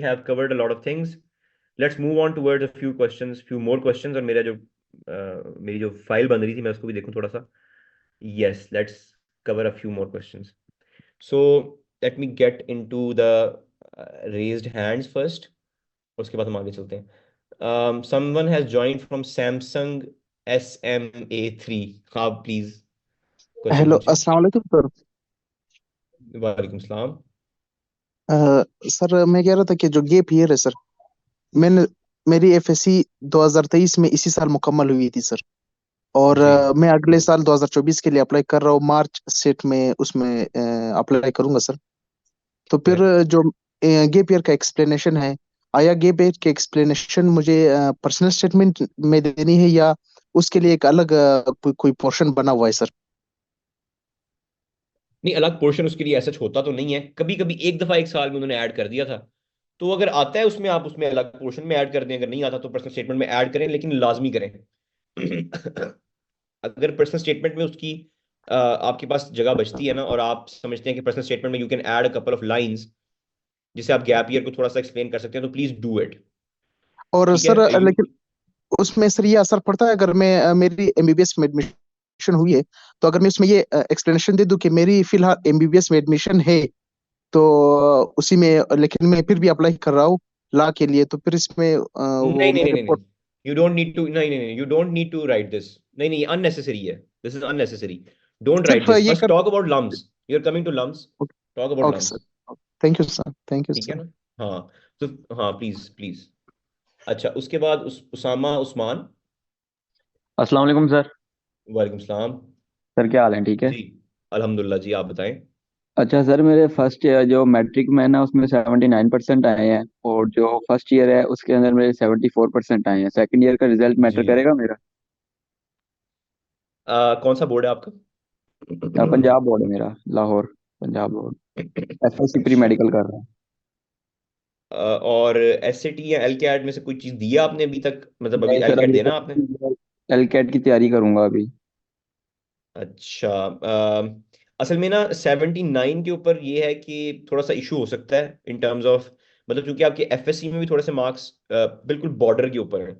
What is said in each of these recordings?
have covered a lot of things. Let's move on towards a few more questions. और मेरी जो file बन रही थी मैं उसको भी देखूं थोड़ा सा. Yes, let's cover a few more questions. So let me get into the raised hands first. उसके बाद हम आगे चलते हैं. Someone has joined from Samsung SMA3. हाँ प्लीज क्वेश्चन हेलो, पूछें. अस्सलाम वालेकुम सर। वालेकुम सलाम. सर मैं कह रहा था कि जो गैप ईयर है सर, मैंने मेरी एफएससी 2023 में इसी साल मुकम्मल हुई थी सर। और जी. मैं अगले साल 2024 के लिए अप्लाई कर रहा हूँ, मार्च सेट में उसमें अप्लाई करूंगा सर। तो फिर करेक्ट. जो गैप ईयर का एक्सप्लेनेशन है, आया गैप ईयर के एक्सप्लेनेशन मुझे पर्सनल स्टेटमेंट में देनी है या उसके लिए एक अलग कोई पोर्शन बना हुआ है सर? नहीं, अलग पोर्शन उसके लिए ऐसा होता तो नहीं है. कभी कभी एक दफा एक साल में उन्होंने ऐड कर दिया था. तो अगर आता है उसमें आप उसमें अलग पोर्शन में ऐड कर दें. अगर नहीं आता तो पर्सनल स्टेटमेंट में ऐड करें, लेकिन लाजमी करें. अगर पर्सनल स्टेटमेंट में उसकी आपके पास जगह बचती है ना, और आप समझते हैं कि पर्सनल स्टेटमेंट में you can add a couple of lines जिसे आप गैप ईयर को थोड़ा सा एक्सप्लेन कर सकते हैं, तो प्लीज डू इट. और ठीक सर है. यू. लेकिन उसमें सर ये असर पड़ता है अगर मैं मेरी एमबीबीएस में एडमिशन हुई है, तो अगर मैं उसमें ये एक्सप्लेनेशन दे दूं कि मेरी फिलहाल एमबीबीएस में एडमिशन है, तो उसी में लेकिन मैं फिर भी अप्लाई कर रहा हूँ लॉ के लिए, तो फिर इसमें वो नहीं नहीं नहीं मेरे नहीं नहीं. You don't need to. नहीं नहीं नहीं, you don't need to write this. नहीं नहीं, अननेसेसरी है. This is unnecessary. Don't write सिर्फ दिस. ये फर्स्ट कर। Talk about LUMS. You are coming to LUMS. Talk about okay sir, LUMS. Thank you sir, thank you ठीक है सर। ना. हाँ. तो हाँ, प्लीज प्लीज. अच्छा, उसके बाद उसामा उस्मान. अस्सलाम वालेकुम सर। वालेकुम सलाम. सर क्या हाल है, ठीक है? जी. अल्हम्दुलिल्लाह जी, आप बताएं. अच्छा सर, मेरे फर्स्ट ईयर जो मैट्रिक में है ना उसमें 79% आए हैं, और जो फर्स्ट ईयर है उसके अंदर मेरे 74% आए हैं। सेकंड ईयर का रिजल्ट मैटर जी. करेगा मेरा? कौन सा बोर्ड है आपका? पंजाब बोर्ड है मेरा, Lahore Punjab board. FSc pre अच्छा. मेडिकल कर रहा हूँ। और एसएटी या एलकैट में से कोई चीज दिया आपने अभी तक? मतलब अभी नहीं सर, एलकैट अभी देना आपने? एलकेट की तैयारी करूंगा अभी। अच्छा. असल में ना 79 के ऊपर ये है कि थोड़ा सा इशू हो सकता है इन टर्म्स ऑफ, मतलब क्योंकि आपके एफएससी में भी थोड़े से मार्क्स बिल्कुल बॉर्डर के ऊपर हैं.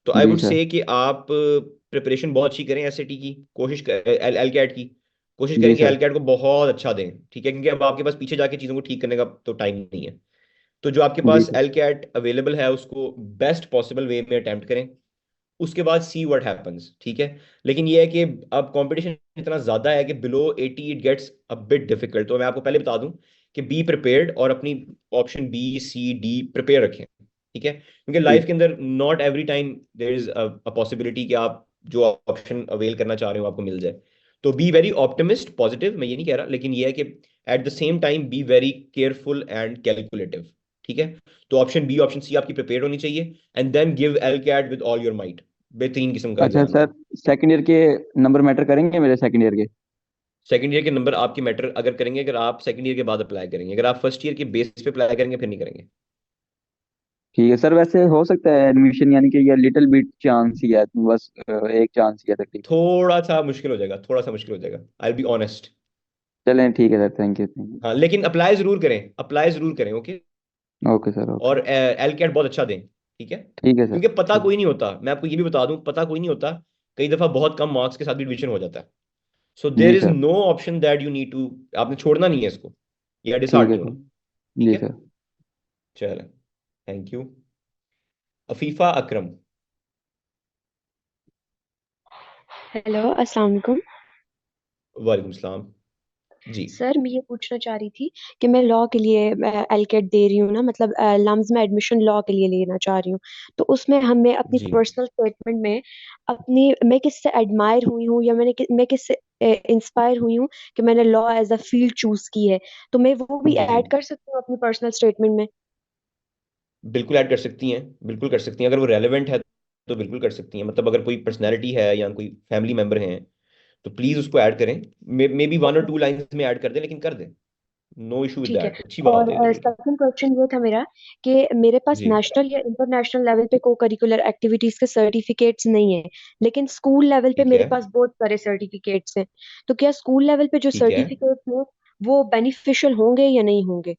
तो आई जी वुड सर। से कि आप प्रिपरेशन बहुत अच्छी करें एसएटी की. कोशिश कर एलकैट की. कोशिश जी करें कि सर। एलकैट को बहुत अच्छा दें. ठीक है, क्योंकि अब आपके पास पीछे जाके चीज़ों को ठीक करने का तो टाइम नहीं है. तो जो आपके जी पास सर। एलकैट अवेलेबल है उसको बेस्ट पॉसिबल वे में अटेम्प्ट करें. उसके बाद सी व्हाट हैपेंस. ठीक है. लेकिन ये है कि अब कंपटीशन इतना ज्यादा है कि below 80 it gets a bit difficult. तो मैं आपको पहले बता दूं कि बी प्रिपेयर्ड और अपनी option B C D prepare रखें. ठीक है, क्योंकि जी लाइफ के अंदर not every time there is a possibility कि आप जो ऑप्शन अवेल करना चाह रहे हो आपको मिल जाए. तो बी वेरी ऑप्टिमिस्ट पॉजिटिव, मैं ये नहीं कह रहा, लेकिन ये है कि eight the same time B very careful and calculative. ठीक है. तो ऑप्शन बी ऑप्शन सी आपकी प्रिपेयर होनी चाहिए. And then give L CAT with all your might. बेहतरीन किस्म का अच्छा एग्जाम सर, दें. सेकंड ईयर के नंबर मैटर करेंगे मेरे सेकंड ईयर के? सेकंड ईयर के नंबर आपके मैटर अगर करेंगे अगर आप सेकंड ईयर के बाद अप्लाई करेंगे. अगर आप फर्स्ट ईयर के बेस पे अप्लाई करेंगे फिर नहीं करेंगे. ठीक है सर। वैसे हो सकता है एडमिशन, यानी कि ये लिटिल बिट चांस ही है, बस एक चांस ही है तकरीबन। थोड़ा सा मुश्किल हो जाएगा, थोड़ा सा मुश्किल हो जाएगा. आई बी ऑनेस्ट. चलें ठीक है sir, thank you thank you. हाँ, लेकिन अप्लाई जरूर करें, अप्लाई जरूर करें. ओके. Okay sir, okay. और एल कैट बहुत अच्छा दें. ठीक है. ठीक है सर, क्योंकि पता ठीक। कोई नहीं होता, मैं आपको ये भी बता दूं, पता कोई नहीं होता. कई दफा बहुत कम मार्क्स के साथ भी एडमिशन हो जाता है. सो देर जी is sir. No option that you need to. आपने छोड़ना नहीं है इसको. या ठीक डिसहार्ट है नहीं सर। होना. ठीक जी है. सर। चलो. Thank you. Afifa Akram. Hello, अस्सलाम वालेकुम। वालेकुम सलाम. जी. सर मैं ये पूछना चाह रही थी कि मैं लॉ के लिए एलकेट दे रही हूँ ना, मतलब लम्स में एडमिशन लॉ के लिए लेना चाह रही हूँ। तो उसमें मैं अपनी जी. पर्सनल स्टेटमेंट में मैं किससे एडमायर हुई हूँ या मैं किससे इंस्पायर हुई हूँ कि मैंने law as a field choose की है, तो मैं वो भी जी. जी. ऐड कर सकती हूँ अपनी पर्सनल स्टेटमेंट में? बिल्कुल ऐड कर सकती हैं, बिल्कुल कर सकती हैं. अगर वो रेलेवेंट है तो बिल्कुल कर सकती हैं. मतलब अगर कोई पर्सनैलिटी है या कोई फैमिली मेम्बर हैं तो प्लीज उसको ऐड करें. मे बी वन और टू लाइंस में ऐड कर दें, लेकिन कर दें. नो इशू विद ठीक है। दैट. अच्छी बात और है ये. सेकंड क्वेश्चन ये था मेरा कि मेरे पास जी. नेशनल या इंटरनेशनल लेवल पे को करिकुलर एक्टिविटीज के सर्टिफिकेट्स नहीं है, लेकिन स्कूल लेवल पे ठीक मेरे है. पास बहुत सारे सर्टिफिकेट्स हैं। तो क्या स्कूल लेवल पे जो ठीक है. सर्टिफिकेट्स हैं वो बेनिफिशियल होंगे या नहीं होंगे?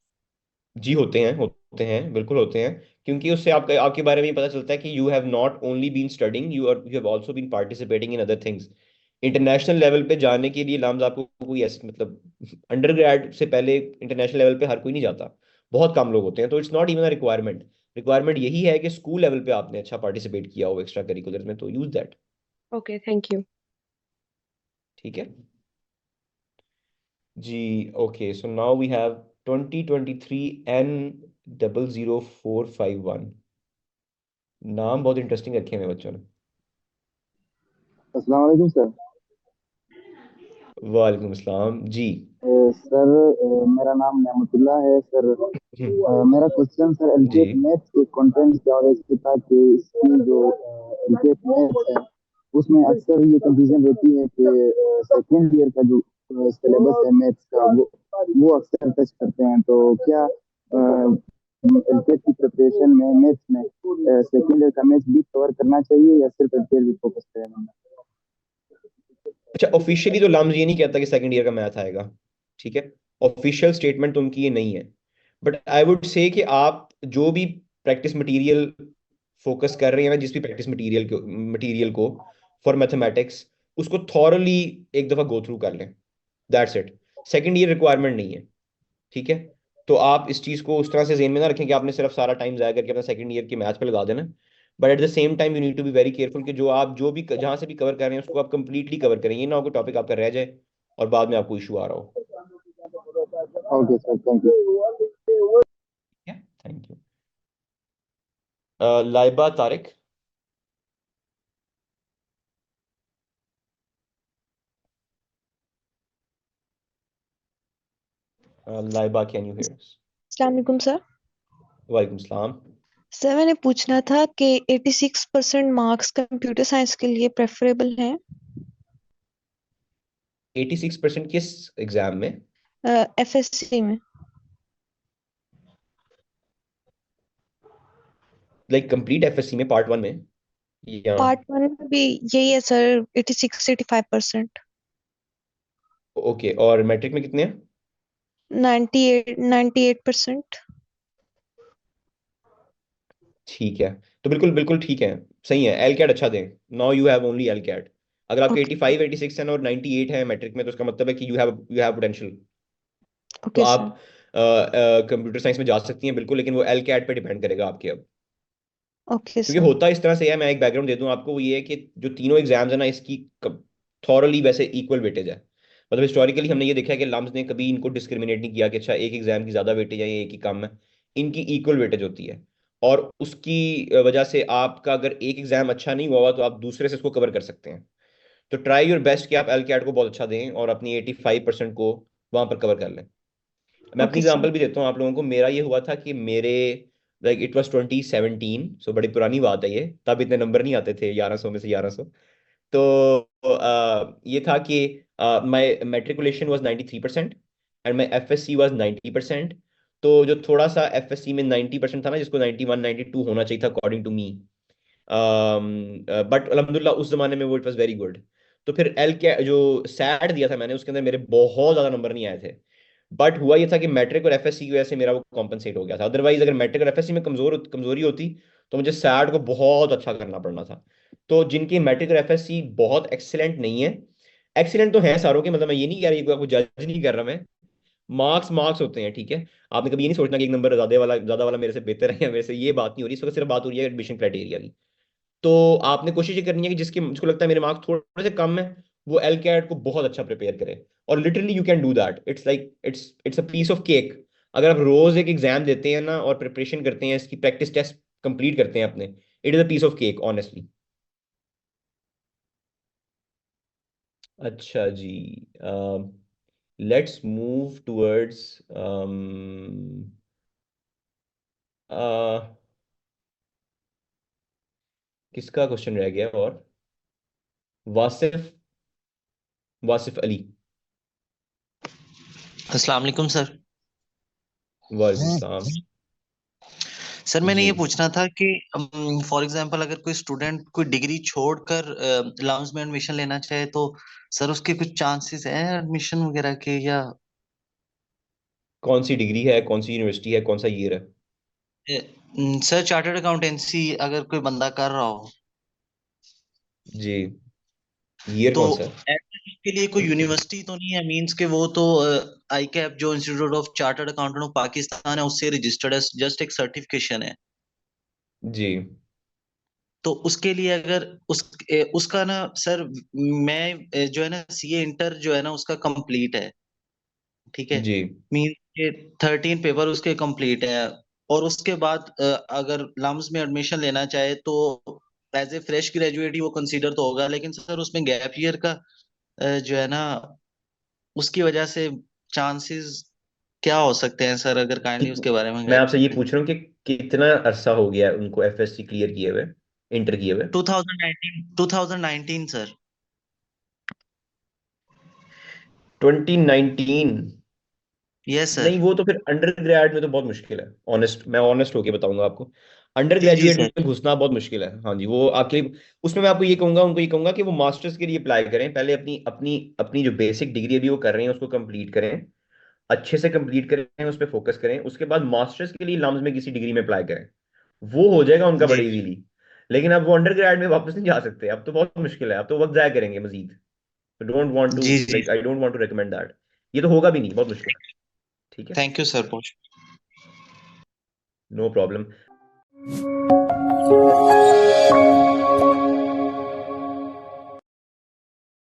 जी, होते हैं, होते हैं, बिल्कुल होते हैं, क्योंकि उससे आपका आपके बारे में पता चलता है कि you have not only been studying, you have also been participating in other things. International level पे जाने के लिए लाम्स आपको कोई ऐसे मतलब अंडर से पहले इंटरनेशनल लेवल पे हर कोई नहीं जाता, बहुत कम लोग होते हैं। तो it's not even a requirement, requirement यही है कि स्कूल लेवल पे आपने अच्छा पार्टिसिपेट किया हो एक्स्ट्रा करिकुलर में, तो use that. Okay, thank you. ठीक है जी। Okay, so now we have 2023N00451। नाम बहुत इंटरेस्टिंग रखे हैं बच्चों ने। अस्सलाम वालेकुम सर। वालेकुम अस्सलाम जी। सर मेरा नाम नेमतुल्ला है सर। मेरा क्वेश्चन सर जी एलकेट मैथ्स के कंटेंट क्या और इसके था कि इसकी जो एलकेट मैथ्स है उसमें अक्सर ये कंफ्यूजन रहती है कि सेकेंड ईयर का जो सिलेबस है मैथ्स का वो अक्सर टच करते हैं। तो क्या एलकेट की प्रिपरेशन में मैथ्स में सेकेंड ईयर का मैथ्स भी कवर करना चाहिए या सिर्फ एलकेट भी फोकस करें? अच्छा, ऑफिशियली तो लम्स ये नहीं कहता कि सेकंड ईयर का मैथ आएगा, ठीक है, ऑफिशियल स्टेटमेंट तो उनकी ये नहीं है। बट आई वुड से कि आप जो भी प्रैक्टिस मटेरियल फोकस कर रहे हैं ना, जिस भी प्रैक्टिस मटेरियल को फॉर मैथमेटिक्स, उसको थॉरली एक दफा गो थ्रू कर लें, that's it. Second year requirement नहीं है, ठीक है। तो आप इस चीज को उस तरह से जेन में ना रखें कि आपने सिर्फ सारा टाइम जाया करके अपना सेकंड ईयर के मैथ पे लगा देना। But at the same time you need to be very careful कि जो आप जो भी जहां से भी कवर कर रहे हैं उसको आप कंप्लीटली कवर करें, ये ना हो कि टॉपिक आपका रह जाए और बाद में आपको इशू आ रहा हो। Okay sir, thank you. Thank you. Laiba Tariq. Laiba, can you here अस? अस्सलाम वालेकुम सर। वालेकुम सलाम। सर मैंने पूछना था कि 86% मार्क्स कंप्यूटर साइंस के लिए प्रेफरेबल हैं 86% किस एग्जाम में? एफएससी में? लाइक कंप्लीट एफएससी में पार्ट 1 में या? पार्ट वन में भी यही है सर, 86-85%। ओके, और मैट्रिक में कितने हैं? 98%। ठीक है, तो बिल्कुल बिल्कुल ठीक है, सही है। एल कैट अच्छा दें, now you have only L CAT. अगर आपके ओके 85 86 है और 98 है मैट्रिक में, तो उसका मतलब है कि यू हैव पोटेंशियल। तो ओके सर। आप कंप्यूटर साइंस में जा सकती हैं बिल्कुल, लेकिन वो एल कैट पे डिपेंड करेगा आपके अब। ओके क्योंकि सर। होता इस तरह से है, मैं एक बैकग्राउंड दे दूं आपको, वो ये है कि जो तीनों एग्जाम्स है ना, इसकी थॉरली वैसे इक्वल वेटेज है। मतलब हिस्टोरिकली हमने ये देखा है कि लम्स ने कभी इनको डिस्क्रिमिनेट नहीं किया कि अच्छा एक एग्जाम की ज्यादा वेटेज है या एक ही कम है। इनकी इक्वल वेटेज होती है, और उसकी वजह से आपका अगर एक एग्जाम अच्छा नहीं हुआ तो आप दूसरे से इसको कवर कर सकते हैं। तो ट्राई योर बेस्ट कि आप एल कैट को बहुत अच्छा दें और अपनी 85% को वहां पर कवर कर लें। मैं अपनी ओके सर। एग्जांपल भी देता हूँ आप लोगों को। मेरा ये हुआ था कि मेरे लाइक इट वाज 2017, सो बड़ी पुरानी बात है ये, तब इतने नंबर नहीं आते थे 1100 में से 1100। तो ये था कि my matriculation was 93% and my FSc was 90%। तो जो थोड़ा सा एफएससी में 90% था ना, जिसको 91 92 होना चाहिए था अकॉर्डिंग टू मी, बट अल्हम्दुलिल्लाह उस जमाने में वो इट वाज वेरी गुड। तो फिर एल के जो सैट दिया था मैंने, उसके अंदर मेरे बहुत ज्यादा नंबर नहीं आए थे। बट हुआ ये था कि मैट्रिक और एफएससी की वजह से मेरा वो कॉम्पनसेट हो गया था। अदरवाइज अगर मैट्रिक और एफएससी में कमजोरी होती तो मुझे सैट को बहुत अच्छा करना पड़ना था। तो जिनकी मैट्रिक और एफएससी बहुत एक्सीलेंट नहीं है, एक्सीलेंट तो है सारों के, मतलब मैं ये नहीं कह रही, आपको जज नहीं कर रहा मैं, मार्क्स मार्क्स होते हैं, ठीक है। आपने कभी ये नहीं सोचना कि एक नंबर ज्यादा वाला मेरे से बेहतर है या मेरे से, ये बात नहीं हो रही इस वक्त, सिर्फ बात हो रही है एडमिशन क्राइटेरिया की। तो आपने कोशिश ये करनी है कि जिसको लगता है मेरे मार्क्स थोड़े से कम है, वो एल कैट को बहुत अच्छा प्रिपेयर करे। और literally you can do that, it's like it's a piece of cake. अगर आप रोज एक एग्जाम देते हैं ना और प्रिपरेशन करते हैं, इसकी प्रैक्टिस टेस्ट कंप्लीट करते हैं अपने, it is a piece of cake honestly. अच्छा जी, लेट्स मूव टूवर्ड्स किसका क्वेश्चन रह गया और? वासिफ, वासिफ अली। अस्सलाम वालेकुम सर। वालेकुम सलाम। सर मैंने जी ये पूछना था कि फॉर एग्जांपल अगर कोई स्टूडेंट कोई डिग्री छोड़कर लाउंज में एडमिशन लेना चाहे तो सर उसके कुछ चांसेस हैं एडमिशन वगैरह के या? कौन सी डिग्री है, कौन सी यूनिवर्सिटी है, कौन सा ईयर है? सर चार्टर्ड अकाउंटेंसी अगर कोई बंदा कर रहा हो जी, ईयर तो कौन सा है? के लिए कोई यूनिवर्सिटी तो नहीं है, मींस के वो तो आईकैप जो institute of chartered accountant of Pakistan है उससे रजिस्टर्ड है, जस्ट एक सर्टिफिकेशन है। जी तो उसके लिए अगर उसका ना सर, मैं जो है ना सीए इंटर जो है ना उसका कंप्लीट है, ठीक है, जी मीन के 13 पेपर उसके कंप्लीट है। और उसके बाद अगर लम्स में एडमिशन लेना चाहे तो एज ए फ्रेश ग्रेजुएट ही वो कंसीडर तो होगा, लेकिन सर उसमें गैप ईयर का जो है ना उसकी वजह से चांसेस क्या हो सकते हैं सर, अगर काइंडली कित उसके बारे में मैं गाइड आपसे ये करें। पूछ रहा हूँ कि कितना अरसा हो गया है उनको एफएससी क्लियर किए हुए, इंटर किए हुए? 2019 सर। 2019? यस नहीं, सर। वो तो फिर अंडर ग्रेड में तो बहुत मुश्किल है, ऑनेस्ट, मैं ऑनेस्ट होके बताऊंगा आपको। अंडर जी जी ग्रेजुएट सर। में घुसना बहुत मुश्किल है। हाँ जी, वो आपके, उसमें मैं आपको ये कहूंगा, उनको ये कहूंगा कि वो मास्टर्स के लिए अप्लाई करें, पहले अपनी अपनी अपनी जो बेसिक डिग्री अभी वो कर रहे हैं उसको कंप्लीट करें, अच्छे से कंप्लीट करें, उस पर फोकस करें, उसके बाद मास्टर्स के लिए लम्स में किसी डिग्री में अप्लाई करें, वो हो जाएगा उनका जी बड़े इजीली। लेकिन अब वो अंडर ग्रेड में वापस नहीं जा सकते, अब तो बहुत मुश्किल है, अब तो वक्त जाया करेंगे मजीद। डोंट वांट टू, जी जी। Like I don't want to recommend that. ये तो होगा भी नहीं, बहुत मुश्किल है। ठीक है, थैंक यू सर बहुत। No problem.